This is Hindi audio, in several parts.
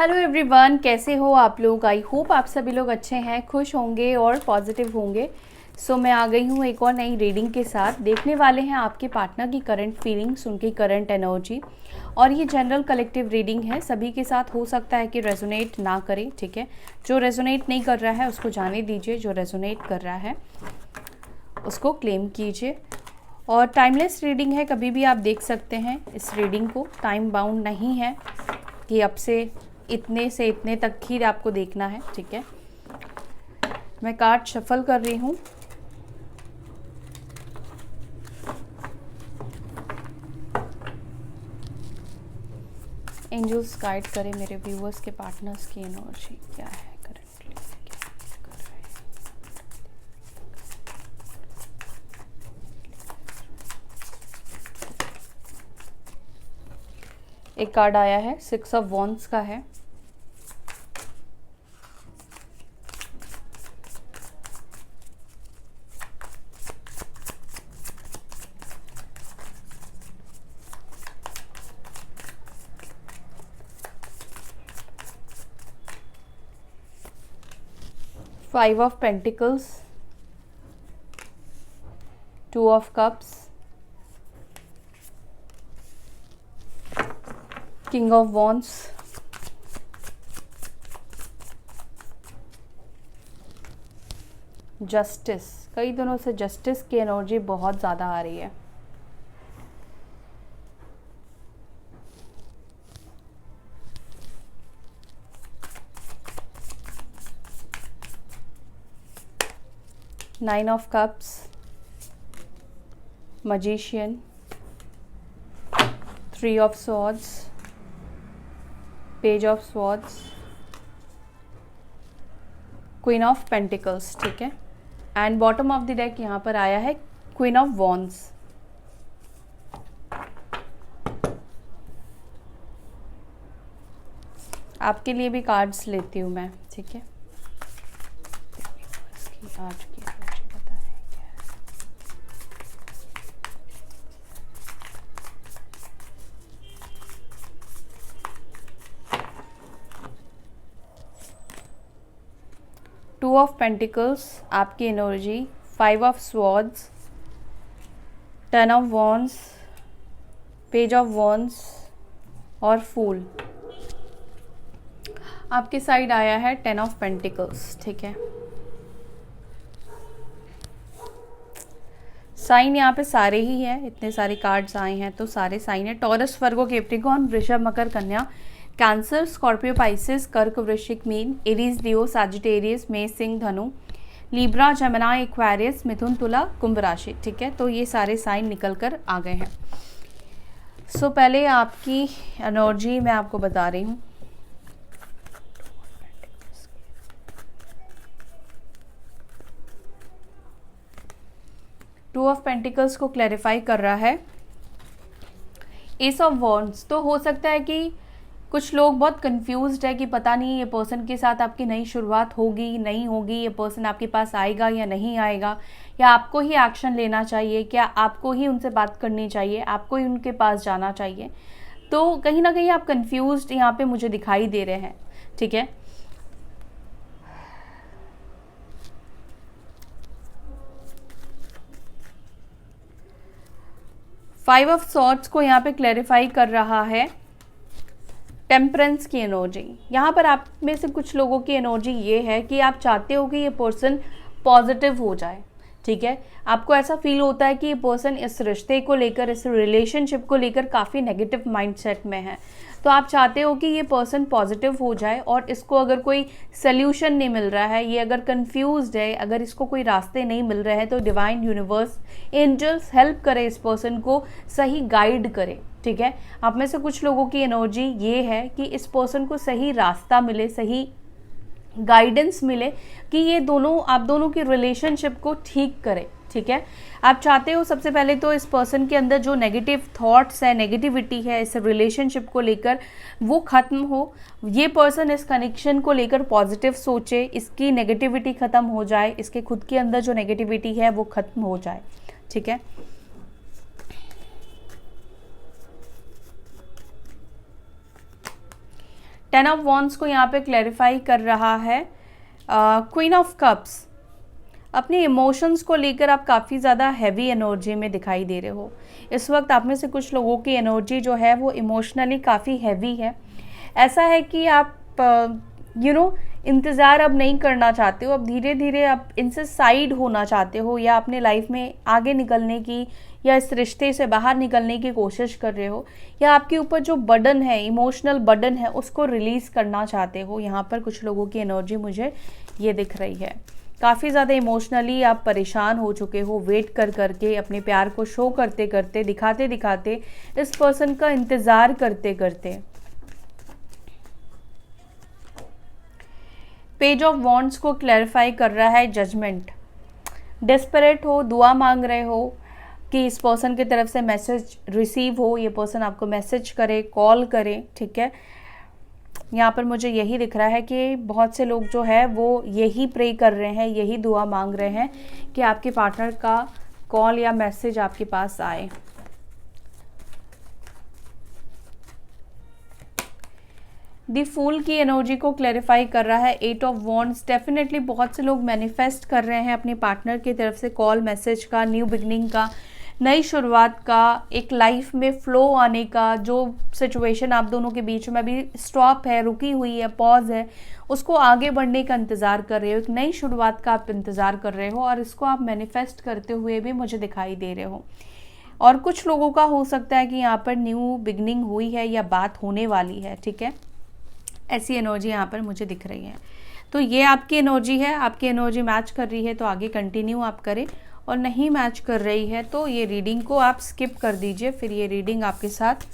हेलो एवरीवन, कैसे हो आप लोग। आई होप आप सभी लोग अच्छे हैं, खुश होंगे और पॉजिटिव होंगे। सो मैं आ गई हूँ एक और नई रीडिंग के साथ। देखने वाले हैं आपके पार्टनर की करंट फीलिंग्स, उनकी करंट एनर्जी। और ये जनरल कलेक्टिव रीडिंग है, सभी के साथ हो सकता है कि रेजोनेट ना करे, ठीक है। जो रेजोनेट नहीं कर रहा है उसको जाने दीजिए, जो रेजोनेट कर रहा है उसको क्लेम कीजिए। और टाइमलेस रीडिंग है, कभी भी आप देख सकते हैं इस रीडिंग को। टाइम बाउंड नहीं है कि अब से इतने तक ही आपको देखना है, ठीक है। मैं कार्ड शफल कर रही हूँ। एंजल्स गाइड करें मेरे व्यूअर्स के पार्टनर्स की एनर्जी क्या है करंटली, क्या कर रहे हैं। एक कार्ड आया है, 6 ऑफ वॉन्ड्स का है। Five of pentacles, 2 of cups, king of wands, justice. कई दिनों से जस्टिस की एनर्जी बहुत ज़्यादा आ रही है। Nine of cups, magician, 3 of swords, page of swords, queen of pentacles, ठीक है। And bottom of the deck यहाँ पर आया है क्वीन ऑफ वॉन्ड्स। आपके लिए भी कार्ड्स लेती हूँ मैं, ठीक है। आज की एनर्जी बताएं क्या है। टू ऑफ पेंटिकल्स आपकी energy, 5 of swords, 10 of wands, page of wands और फूल। आपके साइड आया है 10 ऑफ पेंटिकल्स, ठीक है। साइन यहाँ पे सारे ही हैं, इतने सारे कार्ड्स आए हैं तो सारे साइन है। टॉरस, वर्गो, कैप्रिकॉर्न, वृषभ, मकर, कन्या, कैंसर, स्कॉर्पियो, पाइसेस, कर्क, वृश्चिक, मीन, एरीज, लियो, सैजिटेरियस, मेष, सिंह, धनु, लीब्रा, जमुनाई, एक्वेरियस, मिथुन, तुला, कुंभ राशि, ठीक है। तो ये सारे साइन निकल कर आ गए हैं। सो पहले आपकी एनर्जी मैं आपको बता रही हूँ। टू ऑफ पेंटिकल्स को क्लैरिफाई कर रहा है एस ऑफ वॉन्ड्स। तो हो सकता है कि कुछ लोग बहुत कंफ्यूज्ड है कि पता नहीं ये पर्सन के साथ आपकी नई शुरुआत होगी नहीं होगी, ये पर्सन आपके पास आएगा या नहीं आएगा, या आपको ही एक्शन लेना चाहिए, क्या आपको ही उनसे बात करनी चाहिए, आपको ही उनके पास जाना चाहिए। तो कहीं ना कहीं आप कंफ्यूज्ड यहाँ पे मुझे दिखाई दे रहे हैं, ठीक है। फाइव ऑफ सॉर्ड्स को यहाँ पे क्लैरिफाई कर रहा है टेम्परेंस की एनर्जी। यहाँ पर आप में से कुछ लोगों की एनर्जी ये है कि आप चाहते हो कि ये पर्सन पॉजिटिव हो जाए, ठीक है। आपको ऐसा फील होता है कि ये पर्सन इस रिश्ते को लेकर, इस रिलेशनशिप को लेकर काफ़ी नेगेटिव माइंडसेट में है। तो आप चाहते हो कि ये पर्सन पॉजिटिव हो जाए और इसको अगर कोई सल्यूशन नहीं मिल रहा है, ये अगर कंफ्यूज्ड है, अगर इसको कोई रास्ते नहीं मिल रहे हैं, तो डिवाइन यूनिवर्स, एंजल्स हेल्प करे, इस पर्सन को सही गाइड करे, ठीक है। आप में से कुछ लोगों की एनर्जी ये है कि इस पर्सन को सही रास्ता मिले, सही गाइडेंस मिले कि ये दोनों, आप दोनों की रिलेशनशिप को ठीक करे, ठीक है। आप चाहते हो सबसे पहले तो इस पर्सन के अंदर जो नेगेटिव थॉट्स है, नेगेटिविटी है इस रिलेशनशिप को लेकर, वो ख़त्म हो। ये पर्सन इस कनेक्शन को लेकर पॉजिटिव सोचे, इसकी नेगेटिविटी ख़त्म हो जाए, इसके खुद के अंदर जो नेगेटिविटी है वो ख़त्म हो जाए, ठीक है। 10 ऑफ वॉन्ड्स को यहाँ पे क्लैरिफाई कर रहा है क्वीन ऑफ कप्स। अपने इमोशंस को लेकर आप काफ़ी ज़्यादा हैवी एनर्जी में दिखाई दे रहे हो। इस वक्त आप में से कुछ लोगों की एनर्जी जो है वो इमोशनली काफ़ी हैवी है। ऐसा है कि आप इंतज़ार अब नहीं करना चाहते हो, अब धीरे धीरे आप इनसे साइड होना चाहते हो, या अपने लाइफ में आगे निकलने की या इस रिश्ते से बाहर निकलने की कोशिश कर रहे हो, या आपके ऊपर जो बर्डन है, इमोशनल बर्डन है, उसको रिलीज़ करना चाहते हो। यहाँ पर कुछ लोगों की एनर्जी मुझे ये दिख रही है। काफ़ी ज़्यादा इमोशनली आप परेशान हो चुके हो, वेट कर करके, अपने प्यार को शो करते करते, दिखाते दिखाते, इस पर्सन का इंतज़ार करते करते। पेज ऑफ वॉन्ड्स को क्लैरिफाई कर रहा है जजमेंट। डेस्परेट हो, दुआ मांग रहे हो कि इस पर्सन की तरफ से मैसेज रिसीव हो, ये पर्सन आपको मैसेज करे, कॉल करे, ठीक है। यहाँ पर मुझे यही दिख रहा है कि बहुत से लोग जो है वो यही प्रे कर रहे हैं, यही दुआ मांग रहे हैं कि आपके पार्टनर का कॉल या मैसेज आपके पास आए। दी फूल की एनर्जी को क्लैरिफाई कर रहा है 8 ऑफ वॉन्ड्स। डेफिनेटली बहुत से लोग मैनिफेस्ट कर रहे हैं अपने पार्टनर की तरफ से कॉल मैसेज का, न्यू बिगनिंग का, नई शुरुआत का, एक लाइफ में फ़्लो आने का। जो सिचुएशन आप दोनों के बीच में अभी स्टॉप है, रुकी हुई है, पॉज है, उसको आगे बढ़ने का इंतज़ार कर रहे हो, एक नई शुरुआत का आप इंतज़ार कर रहे हो, और इसको आप मैनिफेस्ट करते हुए भी मुझे दिखाई दे रहे हो। और कुछ लोगों का हो सकता है कि यहाँ पर न्यू बिगनिंग हुई है या बात होने वाली है, ठीक है। ऐसी एनर्जी यहाँ पर मुझे दिख रही है। तो ये आपकी एनर्जी है, आपकी एनर्जी मैच कर रही है तो आगे कंटिन्यू आप करें, और नहीं मैच कर रही है तो ये रीडिंग को आप स्किप कर दीजिए, फिर ये रीडिंग आपके साथ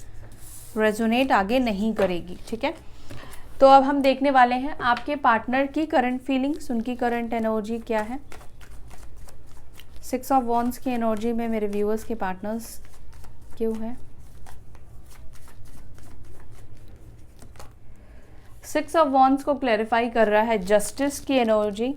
रेजोनेट आगे नहीं करेगी, ठीक है। तो अब हम देखने वाले हैं आपके पार्टनर की करंट फीलिंग्स, उनकी करंट एनर्जी क्या है। 6 ऑफ वॉन्ड्स की एनर्जी में मेरे व्यूअर्स के पार्टनर्स क्यों है। 6 ऑफ वॉन्ड्स को क्लैरिफाई कर रहा है जस्टिस की एनर्जी।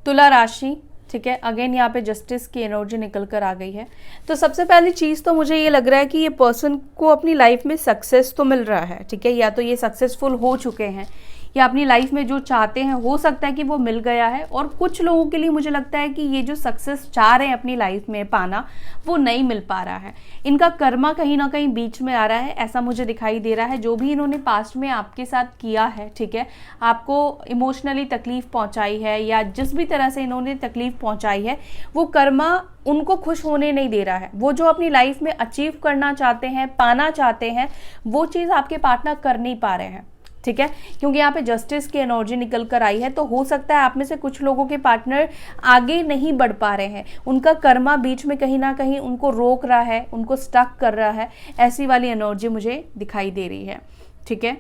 तुला राशि, ठीक है। अगेन यहाँ पे जस्टिस की एनर्जी निकल कर आ गई है। तो सबसे पहली चीज़ तो मुझे ये लग रहा है कि ये पर्सन को अपनी लाइफ में सक्सेस तो मिल रहा है, ठीक है। या तो ये सक्सेसफुल हो चुके हैं, या अपनी लाइफ में जो चाहते हैं हो सकता है कि वो मिल गया है। और कुछ लोगों के लिए मुझे लगता है कि ये जो सक्सेस चाह रहे हैं अपनी लाइफ में पाना, वो नहीं मिल पा रहा है। इनका कर्मा कहीं ना कहीं बीच में आ रहा है, ऐसा मुझे दिखाई दे रहा है। जो भी इन्होंने पास्ट में आपके साथ किया है, ठीक है, आपको इमोशनली तकलीफ पहुंचाई है या जिस भी तरह से इन्होंने तकलीफ पहुंचाई है, वो कर्मा उनको खुश होने नहीं दे रहा है। वो जो अपनी लाइफ में अचीव करना चाहते हैं, पाना चाहते हैं, वो चीज़ आपके पार्टनर कर नहीं पा रहे हैं, ठीक है। क्योंकि यहाँ पे जस्टिस की एनर्जी निकल कर आई है, तो हो सकता है आप में से कुछ लोगों के पार्टनर आगे नहीं बढ़ पा रहे हैं। उनका कर्मा बीच में कहीं ना कहीं उनको रोक रहा है, उनको स्टक कर रहा है। ऐसी वाली एनर्जी मुझे दिखाई दे रही है, ठीक है।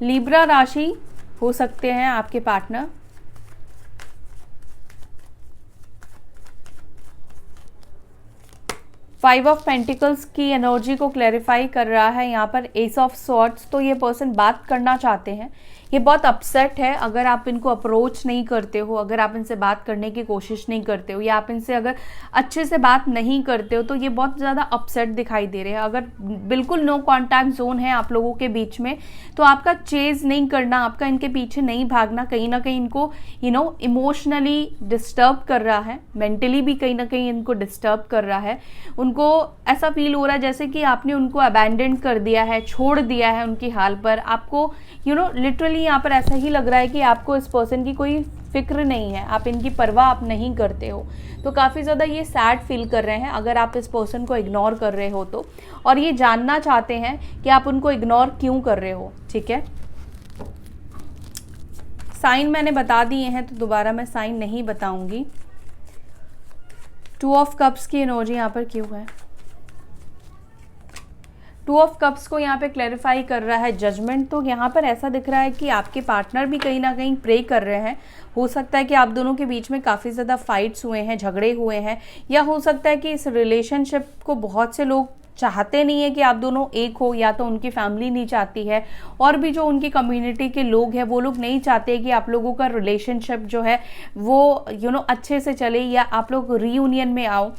लिब्रा राशि हो सकते हैं आपके पार्टनर। फाइव ऑफ पेंटिकल्स की एनर्जी को क्लैरिफाई कर रहा है यहाँ पर एस ऑफ स्वॉर्ड्स। तो ये पर्सन बात करना चाहते हैं, ये बहुत अपसेट है अगर आप इनको अप्रोच नहीं करते हो, अगर आप इनसे बात करने की कोशिश नहीं करते हो, या आप इनसे अगर अच्छे से बात नहीं करते हो, तो ये बहुत ज़्यादा अपसेट दिखाई दे रहे हैं। अगर बिल्कुल नो कॉन्टैक्ट जोन है आप लोगों के बीच में, तो आपका चेज नहीं करना, आपका इनके पीछे नहीं भागना कहीं ना कहीं इनको इमोशनली डिस्टर्ब कर रहा है, मेंटली भी कहीं ना कहीं इनको डिस्टर्ब कर रहा है। उनको ऐसा फील हो रहा है जैसे कि आपने उनको अबैंडन कर दिया है, छोड़ दिया है उनकी हाल पर। आपको लिटरली यहाँ पर ऐसा ही लग रहा है कि आपको इस पर्सन की कोई फिक्र नहीं है, आप इनकी परवाह आप नहीं करते हो। तो काफ़ी ज़्यादा ये सैड फील कर रहे हैं अगर आप इस पर्सन को इग्नोर कर रहे हो तो, और ये जानना चाहते हैं कि आप उनको इग्नोर क्यों कर रहे हो, ठीक है। साइन मैंने बता दिए हैं तो दोबारा मैं साइन नहीं बताऊंगी। 2 ऑफ कप्स की एनर्जी यहाँ पर क्यों है। 2 ऑफ कप्स को यहाँ पे क्लैरिफाई कर रहा है जजमेंट। तो यहाँ पर ऐसा दिख रहा है कि आपके पार्टनर भी कहीं ना कहीं प्रे कर रहे हैं। हो सकता है कि आप दोनों के बीच में काफ़ी ज़्यादा फाइट्स हुए हैं, झगड़े हुए हैं, या हो सकता है कि इस रिलेशनशिप को बहुत से लोग चाहते नहीं है कि आप दोनों एक हो, या तो उनकी फैमिली नहीं चाहती है, और भी जो उनकी कम्युनिटी के लोग हैं वो लोग नहीं चाहते कि आप लोगों का रिलेशनशिप जो है वो अच्छे से चले, या आप लोग रीयूनियन में आओ।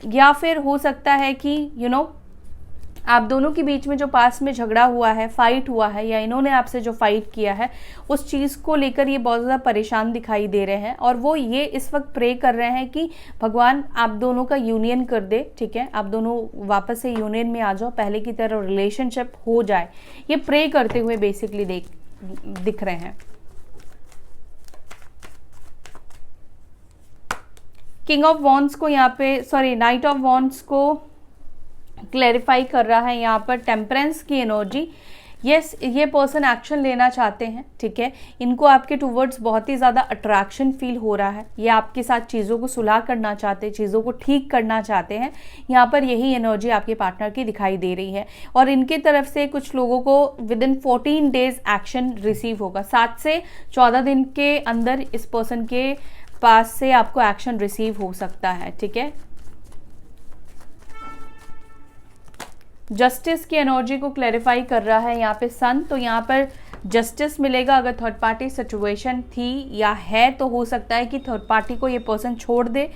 या फिर हो सकता है कि आप दोनों के बीच में जो पास में झगड़ा हुआ है, फाइट हुआ है, या इन्होंने आपसे जो फाइट किया है, उस चीज़ को लेकर ये बहुत ज़्यादा परेशान दिखाई दे रहे हैं। और वो ये इस वक्त प्रे कर रहे हैं कि भगवान आप दोनों का यूनियन कर दे, ठीक है, आप दोनों वापस से यूनियन में आ जाओ, पहले की तरह रिलेशनशिप हो जाए। ये प्रे करते हुए बेसिकली दिख रहे हैं। किंग ऑफ वॉन्ड्स को यहाँ पे, सॉरी, नाइट ऑफ वॉन्ड्स को क्लैरिफाई कर रहा है यहाँ पर टेम्परेंस की एनर्जी। यस, ये पर्सन एक्शन लेना चाहते हैं, ठीक है, इनको आपके टूवर्ड्स बहुत ही ज़्यादा अट्रैक्शन फील हो रहा है। ये आपके साथ चीज़ों को सुलह करना चाहते हैं, चीज़ों को ठीक करना चाहते हैं। यहाँ पर यही एनर्जी आपके पार्टनर की दिखाई दे रही है। और इनके तरफ से कुछ लोगों को with in 14 days action receive होगा। 7 से 14 दिन के अंदर इस पर्सन के पास से आपको एक्शन रिसीव हो सकता है, ठीक है। जस्टिस की एनर्जी को क्लैरिफाई कर रहा है यहाँ पे सन। तो यहाँ पर जस्टिस मिलेगा। अगर थर्ड पार्टी सिचुएशन थी या है तो हो सकता है कि थर्ड पार्टी को ये पर्सन छोड़ दे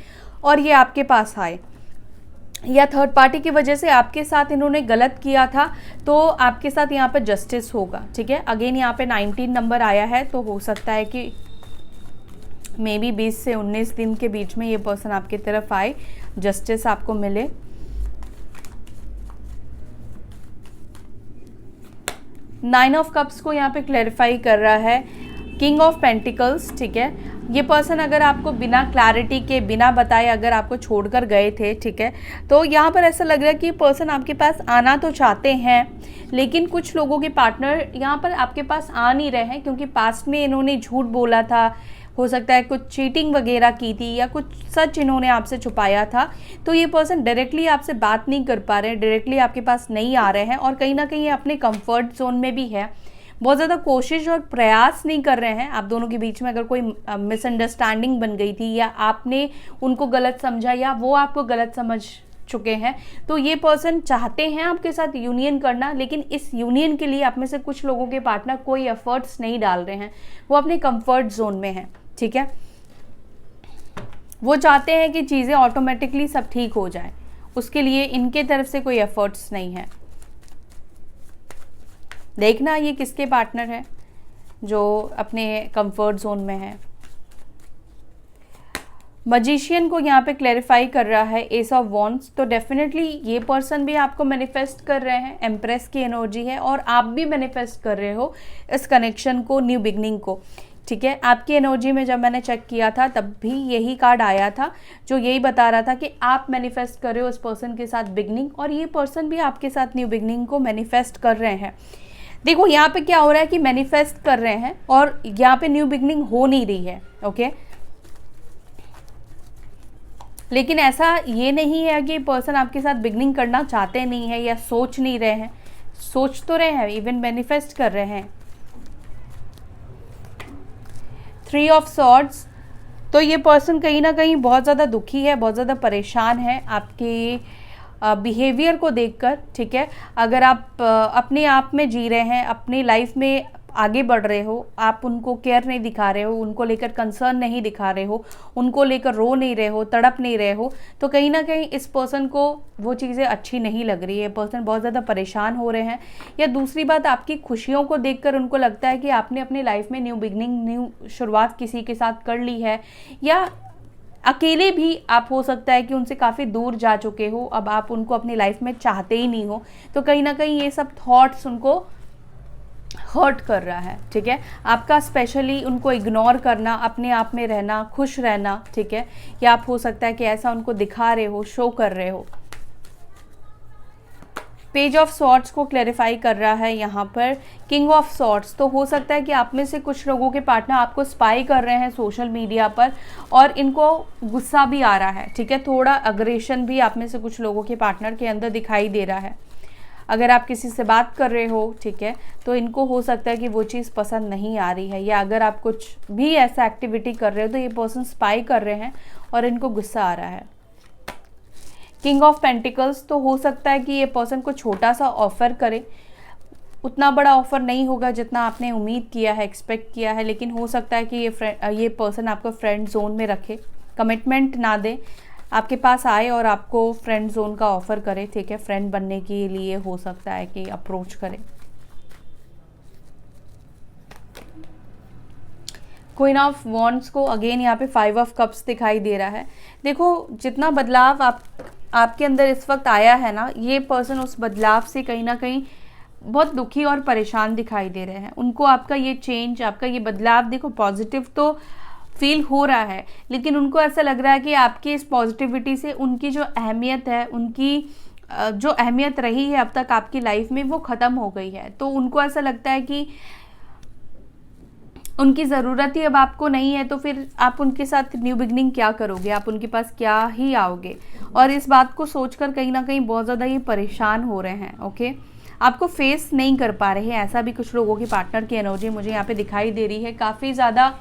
और ये आपके पास आए, या थर्ड पार्टी की वजह से आपके साथ इन्होंने गलत किया था तो आपके साथ यहाँ पर जस्टिस होगा, ठीक है। अगेन यहाँ पे 19 नंबर आया है, तो हो सकता है कि मे बी 20 से 19 दिन के बीच में ये पर्सन आपकी तरफ आए, जस्टिस आपको मिले। नाइन ऑफ कप्स को यहाँ पे क्लैरिफाई कर रहा है किंग ऑफ पेंटिकल्स, ठीक है। ये पर्सन अगर आपको बिना क्लैरिटी के, बिना बताए अगर आपको छोड़कर गए थे, ठीक है, तो यहाँ पर ऐसा लग रहा है कि पर्सन आपके पास आना तो चाहते हैं, लेकिन कुछ लोगों के पार्टनर यहाँ पर आपके पास आ नहीं रहे हैं, क्योंकि पास्ट में इन्होंने झूठ बोला था, हो सकता है कुछ चीटिंग वगैरह की थी, या कुछ सच इन्होंने आपसे छुपाया था। तो ये पर्सन डायरेक्टली आपसे बात नहीं कर पा रहे हैं, डायरेक्टली आपके पास नहीं आ रहे हैं, और कहीं ना कहीं अपने कंफर्ट जोन में भी है। बहुत ज़्यादा कोशिश और प्रयास नहीं कर रहे हैं। आप दोनों के बीच में अगर कोई मिसअंडरस्टैंडिंग बन गई थी, या आपने उनको गलत समझा, या वो आपको गलत समझ चुके हैं, तो ये पर्सन चाहते हैं आपके साथ यूनियन करना, लेकिन इस यूनियन के लिए आप में से कुछ लोगों के पार्टनर कोई एफर्ट्स नहीं डाल रहे हैं। वो अपने कंफर्ट जोन में हैं, ठीक है। वो चाहते हैं कि चीज़ें ऑटोमेटिकली सब ठीक हो जाए, उसके लिए इनके तरफ से कोई एफर्ट्स नहीं है। देखना ये किसके पार्टनर है जो अपने कंफर्ट जोन में है। मजिशियन को यहाँ पे क्लैरिफाई कर रहा है एस ऑफ वॉन्ड्स। तो डेफिनेटली ये पर्सन भी आपको मैनिफेस्ट कर रहे हैं, एम्प्रेस की एनर्जी है, और आप भी मैनिफेस्ट कर रहे हो इस कनेक्शन को, न्यू बिगनिंग को, ठीक है। आपकी एनर्जी में जब मैंने चेक किया था तब भी यही कार्ड आया था, जो यही बता रहा था कि आप मैनिफेस्ट कर रहे हो उस पर्सन के साथ बिगनिंग, और ये पर्सन भी आपके साथ न्यू बिगनिंग को मैनिफेस्ट कर रहे हैं। देखो यहाँ पे क्या हो रहा है कि मैनिफेस्ट कर रहे हैं और यहाँ पे न्यू बिगनिंग हो नहीं रही है, ओके। लेकिन ऐसा ये नहीं है कि पर्सन आपके साथ बिगनिंग करना चाहते नहीं है या सोच नहीं रहे हैं, सोच तो रहे हैं, इवन मैनिफेस्ट कर रहे हैं। 3 ऑफ सॉर्ड्स। तो ये पर्सन कहीं ना कहीं बहुत ज़्यादा दुखी है, बहुत ज़्यादा परेशान है आपके बिहेवियर को देखकर, ठीक है। अगर आप अपने आप में जी रहे हैं, अपनी लाइफ में आगे बढ़ रहे हो, आप उनको केयर नहीं दिखा रहे हो, उनको लेकर कंसर्न नहीं दिखा रहे हो, उनको लेकर रो नहीं रहे हो, तड़प नहीं रहे हो, तो कहीं ना कहीं इस पर्सन को वो चीज़ें अच्छी नहीं लग रही है। पर्सन बहुत ज़्यादा परेशान हो रहे हैं, या दूसरी बात आपकी खुशियों को देखकर उनको लगता है कि आपने अपनी लाइफ में न्यू बिगनिंग, न्यू शुरुआत किसी के साथ कर ली है, या अकेले भी आप हो सकता है कि उनसे काफ़ी दूर जा चुके हो, अब आप उनको अपनी लाइफ में चाहते ही नहीं हो। तो कहीं ना कहीं ये सब थॉट्स उनको हर्ट कर रहा है, ठीक है। आपका स्पेशली उनको इग्नोर करना, अपने आप में रहना, खुश रहना, ठीक है, या आप हो सकता है कि ऐसा उनको दिखा रहे हो, शो कर रहे हो। पेज ऑफ सॉर्ड्स को क्लैरिफाई कर रहा है यहाँ पर किंग ऑफ सॉर्ड्स। तो हो सकता है कि आप में से कुछ लोगों के पार्टनर आपको स्पाई कर रहे हैं सोशल मीडिया पर, और इनको गुस्सा भी आ रहा है, ठीक है। थोड़ा अग्रेशन भी आप में से कुछ लोगों के पार्टनर के अंदर दिखाई दे रहा है। अगर आप किसी से बात कर रहे हो, ठीक है, तो इनको हो सकता है कि वो चीज़ पसंद नहीं आ रही है, या अगर आप कुछ भी ऐसा एक्टिविटी कर रहे हो तो ये पर्सन स्पाई कर रहे हैं और इनको गुस्सा आ रहा है। King of pentacles. तो हो सकता है कि ये पर्सन को छोटा सा ऑफर करे, उतना बड़ा ऑफर नहीं होगा जितना आपने उम्मीद किया है, एक्सपेक्ट किया है, लेकिन हो सकता है कि ये पर्सन आपको फ्रेंड जोन में रखे, कमिटमेंट ना दे, आपके पास आए और आपको फ्रेंड जोन का ऑफर करे, ठीक है, फ्रेंड बनने के लिए हो सकता है कि अप्रोच करे। क्वीन ऑफ वॉन्ड्स को अगेन यहाँ पे 5 ऑफ कप्स दिखाई दे रहा है। देखो जितना बदलाव आपके अंदर इस वक्त आया है ना, ये पर्सन उस बदलाव से कहीं ना कहीं बहुत दुखी और परेशान दिखाई दे रहे हैं। उनको आपका ये चेंज, आपका ये बदलाव देखो पॉजिटिव तो फील हो रहा है, लेकिन उनको ऐसा लग रहा है कि आपकी इस पॉजिटिविटी से उनकी जो अहमियत है, उनकी जो अहमियत रही है अब तक आपकी लाइफ में, वो ख़त्म हो गई है। तो उनको ऐसा लगता है कि उनकी ज़रूरत ही अब आपको नहीं है, तो फिर आप उनके साथ न्यू बिगनिंग क्या करोगे, आप उनके पास क्या ही आओगे। और इस बात को सोचकर कहीं ना कहीं बहुत ज़्यादा ये परेशान हो रहे हैं। ओके, आपको फेस नहीं कर पा रहे हैं, ऐसा भी कुछ लोगों की पार्टनर की एनर्जी मुझे यहाँ पे दिखाई दे रही है। काफ़ी ज़्यादा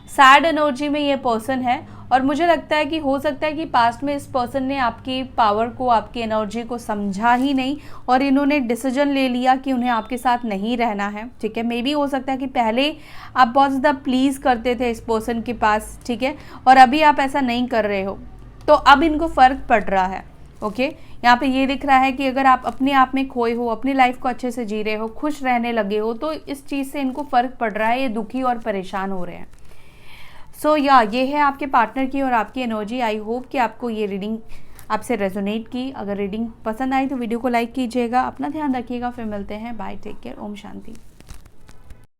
सैड एनर्जी में ये पर्सन है, और मुझे लगता है कि हो सकता है कि पास्ट में इस पर्सन ने आपकी पावर को, आपकी एनर्जी को समझा ही नहीं, और इन्होंने डिसीजन ले लिया कि उन्हें आपके साथ नहीं रहना है। ठीक है, मे बी हो सकता है कि पहले आप बहुत ज़्यादा प्लीज़ करते थे इस पर्सन के पास, ठीक है, और अभी आप ऐसा नहीं कर रहे हो, तो अब इनको फ़र्क पड़ रहा है। ओके, यहाँ पे ये दिख रहा है कि अगर आप अपने आप में खोए हो, अपनी लाइफ को अच्छे से जी रहे हो, खुश रहने लगे हो, तो इस चीज़ से इनको फ़र्क पड़ रहा है, ये दुखी और परेशान हो रहे हैं। सो ये है आपके पार्टनर की और आपकी एनर्जी। आई होप कि आपको ये रीडिंग आपसे रेजोनेट की। अगर रीडिंग पसंद आई तो वीडियो को लाइक कीजिएगा। अपना ध्यान रखिएगा, फिर मिलते हैं। Bye, take care, Om Shanti.